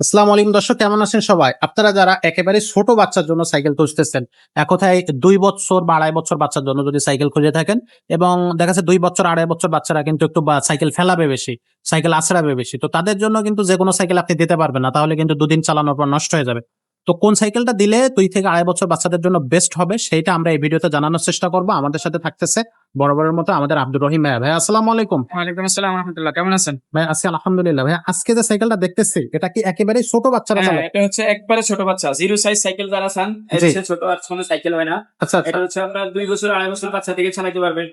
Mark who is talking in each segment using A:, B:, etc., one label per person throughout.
A: আসসালামু আলাইকুম দর্শক, কেমন আছেন সবাই? আপনারা যারা একেবারে ছোট বাচ্চার জন্য সাইকেল খুঁজতেছেন, এক কথায় ২ বছর বা ২.৫ বছর বাচ্চার জন্য যদি সাইকেল খুঁজে থাকেন এবং দেখা যাচ্ছে ২ বছর ২.৫ বছর বাচ্চারা কিন্তু একটু সাইকেল ফেলাবে বেশি, সাইকেল আছড়াবে বেশি। তো তাদের জন্য কিন্তু যেকোনো সাইকেল আপনি দিতে পারবেন না। তাহলে কিন্তু ২ দিন চালানোর পর নষ্ট হয়ে যাবে। তো কোন সাইকেলটা দিলে ২ থেকে ২.৫ বছর বাচ্চাদের জন্য বেস্ট হবে সেইটা আমরা এই ভিডিওতে জানানোর চেষ্টা করব। আমাদের সাথে থাকতেছে বরাবরের মতো আমাদের আব্দুর রহিম ভাইয়া। ভাইয়া আসসালামু আলাইকুম।
B: ওয়ালাইকুম আসসালাম রাহমাতুল্লাহ। কেমন আছেন?
A: ভাই আছি আলহামদুলিল্লাহ। ভাইয়া আজকে যে সাইকেলটা দেখতেছি এটা কি একেবারেই ছোট বাচ্চারা
B: হ্যাঁ,
A: চালায়?
B: এটা হচ্ছে একবারে ছোট বাচ্চা। জিরো সাইজ সাইকেল যারা চান, এর
A: জি।
B: চেয়ে ছোট আর কোনো সাইকেল হয় না।
A: আচ্ছা, আচ্ছা।
B: এটা হচ্ছে আপনার ২ বছর ২.৫ বছর বাচ্চা থেকে চালাতে পারবেন।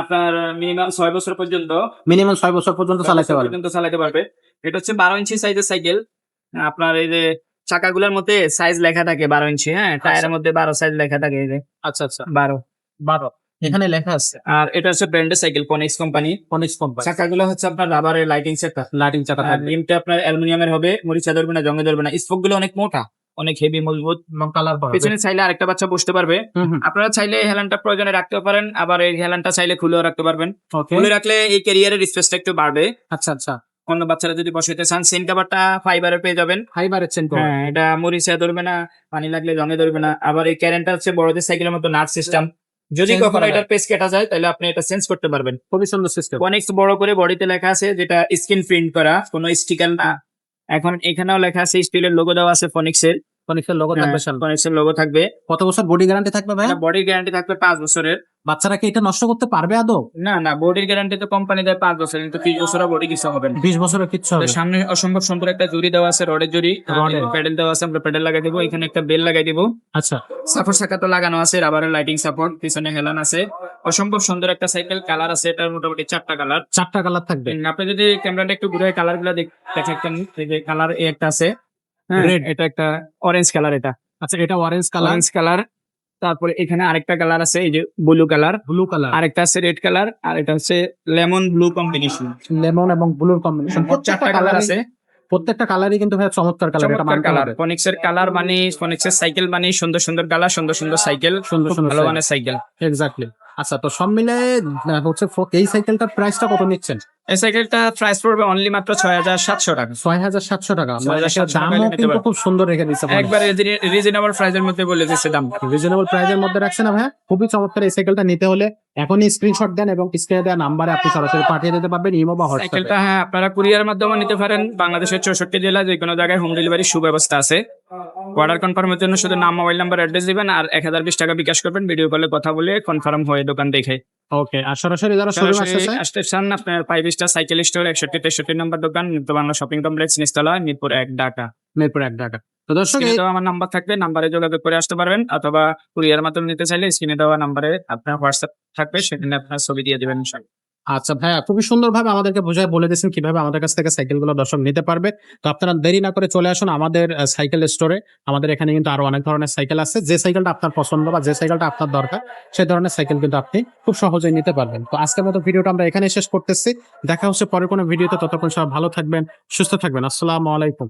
B: আপনার মিনিমাম ৬ বছর পর্যন্ত
A: মিনিমাম ৬ বছর পর্যন্ত চালাতে পারবে।
B: চালাতে পারবে। এটা হচ্ছে ১২ ইঞ্চি সাইজের সাইকেল। আপনার এই যে চাকাগুলোর মধ্যে সাইজ লেখা থাকে ১২ ইঞ্চি, হ্যাঁ? টায়ারের মধ্যে ১২ সাইজ লেখা থাকে এই যে
A: আচ্ছা, আচ্ছা।
B: ১২।
A: ১২ এখানে লেখা আছে।
B: আর এটা হচ্ছে ব্র্যান্ডের cycle Phoenix company.
A: Phoenix company.
B: চাকাগুলো হচ্ছে আপনার রাবারের লাইটিং চাকা।
A: লাইটিং চাকা
B: আর
A: থাকবে।
B: রিমটা আপনার অ্যালুমিনিয়ামের হবে, মরিচা ধরবে না, জংয়ে ধরবে না। স্পোক গুলো অনেক মোটা, অনেক হেভি মজবুত।
A: এবং কালার করা।
B: পেছনে চাইলে আরেকটা বাচ্চা বসতে পারবে।
A: হুম, হুম।
B: আপনারা চাইলে এই হেলানটা প্রয়োজনে রাখতেও পারেন, আবার এই হেলানটা চাইলে খুলেও রাখতে পারবেন।
A: ওকে।
B: খুলে রাখলে এই ক্যারিয়ারের স্পেসটা একটু বাড়বে।
A: আচ্ছা, আচ্ছা।
B: অন্য বাচ্চারা যদি বসাইতে চান, সেন কাভারটা ফাইবারের পেয়ে যাবেন।
A: ফাইবারের চেন কভার।
B: হ্যাঁ, এটা মরিচা ধরবে না, পানি লাগলে জংয়ে ধরবে না। আবার এই ক্যারেনটা হচ্ছে বড়দের সাইকেলের মতো নাট সিস্টেম। যদি
A: Change
B: কখনো
A: করা
B: এটার পেস কেটে যায় তাহলে আপনি এটা চেঞ্জ করতে পারবেন।
A: খুবই সুন্দর সিস্টেম।
B: অনেক বড় করে বডিতে লেখা আছে, যেটা স্ক্রিন প্রিন্ট করা, কোনো স্টিকার না। এখন এখানেও লেখা আছে, স্টিলের লোগো দেওয়া আছে ফনিক্সের।
A: ফনিক্সের লোগো থাকবে সামনে।
B: ফনিক্সের লোগো থাকবে।
A: কত বছর বডি গ্যারান্টি থাকবে ভাই?
B: বডির গ্যারান্টি থাকবে ৫ বছরের।
A: বাচ্চারা কি এটা নষ্ট করতে পারবে আদৌ?
B: না, বডির গ্যারান্টি তো কোম্পানি দেয় ৫ বছর, কিন্তু ৩০ বছরের বডি কিছু হবে না।
A: ২০ বছরের কিচ্ছু হবে
B: তো
A: না।
B: সামনে অসম্ভব সুন্দর একটা জুড়ি দেওয়া আছে, রডের জুড়ি।
A: রডের।
B: প্যাডেল দেওয়া আছে, আমরা প্যাডেল লাগাই দিব। এখানে একটা বেল লাগাই দিব।
A: আচ্ছা।
B: সাপোর্ট চাকা তো লাগানো আছে, রাবারের লাইটিং সাপোর্ট, পিছনে হেলান আছে। অসম্ভব সুন্দর একটা সাইকেল। কালার আছে এটার মোটামুটি ৪টা কালার।
A: ৪টা কালার থাকবে।
B: আপনি যদি ক্যামেরাটা একটু ঘুরে কালার গুলা দেখেন, এই যে কালার একটা আছে, হ্যাঁ,
A: Red।
B: এটা একটা অরেঞ্জ কালার। এটা
A: আচ্ছা, এটা অরেঞ্জ কালার।
B: Orange colour. তারপরে এখানে আরেকটা কালার আছে, এই যে ব্লু কালার।
A: Blue colour.
B: আরেকটা আছে রেড কালার, আর এটা হচ্ছে লেমন ব্লু কম্বিনেশন।
A: লেমন এবং ব্লুর কম্বিনেশন।
B: ৪টা কালার আছে।
A: প্রত্যেকটা কালারই কিন্তু ভাই চমৎকার কালার। এটা
B: চমৎকার
A: মানতে
B: কালার।
A: হবে।
B: ফনিক্সের কালার মানে, ফনিক্সের সাইকেল মানে সুন্দর সুন্দর কালার, সুন্দর সুন্দর সাইকেল,
A: সুন্দর
B: খুব
A: সুন্দর
B: ভালো
A: সাইকেল।
B: মানের সাইকেল।
A: এক্স্যাক্টলি। আচ্ছা, তো সব মিলে হচ্ছে এই সাইকেলটার প্রাইসটা কত নিচ্ছেন?
B: এই সাইকেলটা প্রাইস পড়বে অনলি মাত্র ৬৭০০ টাকা।
A: ৬,৭০০ টাকা।
B: ৬,৭০০ টাকা
A: দামও
B: নিতে
A: কিন্তু
B: পারবেন।
A: খুব সুন্দর রেখে দিচ্ছে।
B: একবারে রিজনেবল প্রাইসের মধ্যে বলে দিচ্ছে দাম।
A: রিজনেবল প্রাইসের মধ্যে রাখছে না ভাইয়া? খুবই চমৎকার। এই সাইকেলটা নিতে হলে এখনই স্ক্রিনশট দেন এবং স্ক্রিনে দেওয়া নাম্বারে আপনি সরাসরি পাঠিয়ে দিতে পারবেন ইমো বা হোয়াটসঅ্যাপে।
B: সাইকেলটা, হ্যাঁ, আপনারা কুরিয়ারের মাধ্যমে নিতে পারেন। বাংলাদেশের ৬৪ জেলা যে কোনো জায়গায় হোম ডেলিভারির সুব্যবস্থা আছে। অর্ডার কনফার্মের জন্য শুধু নাম, মোবাইল নাম্বার, অ্যাড্রেস দিবেন আর ১০২০ টাকা বিকাশ করবেন। ভিডিও কলে কথা বলে কনফার্ম হয়ে দোকান দেখে।
A: ওকে। আর সরাসরি যারা শোরুমে আসতে চায়?
B: আসতে চান, আপনার 5 স্টার সাইকেল স্টোর, ৬১-৬৩ নম্বর দোকান, নিত্য বাংলা শপিং কমপ্লেক্স, নিচতলা, মিরপুর ১, ঢাকা।
A: মিরপুর ১, ঢাকা। তো দর্শক
B: স্ক্রিনে দেওয়া আমার নাম্বার থাকবে, নাম্বারে যোগাযোগ করে আসতে পারবেন, অথবা কুরিয়ার মাধ্যমে নিতে চাইলে স্ক্রিনে দেওয়া নাম্বারে আপনার হোয়াটসঅ্যাপ থাকবে, সেখানে আপনার ছবি দিয়ে দিবেন।
A: আচ্ছা ভাইয়া, খুবই সুন্দরভাবে আমাদেরকে বুঝায় বলে দিয়েছেন কিভাবে আমাদের কাছ থেকে সাইকেলগুলো দর্শক নিতে পারবে। তো আপনারা দেরি না করে চলে আসুন আমাদের সাইকেল স্টোরে। আমাদের এখানে কিন্তু আরো অনেক ধরনের সাইকেল আছে। যে সাইকেলটা আপনার পছন্দ বা যে সাইকেলটা আপনার দরকার সেই ধরনের সাইকেল কিন্তু আপনি খুব সহজেই নিতে পারবেন। তো আজকের মতো ভিডিওটা আমরা এখানে শেষ করতেছি। দেখা হচ্ছে পরের কোনো ভিডিওতে। ততক্ষণ সবাই ভালো থাকবেন, সুস্থ থাকবেন। আসসালামু আলাইকুম।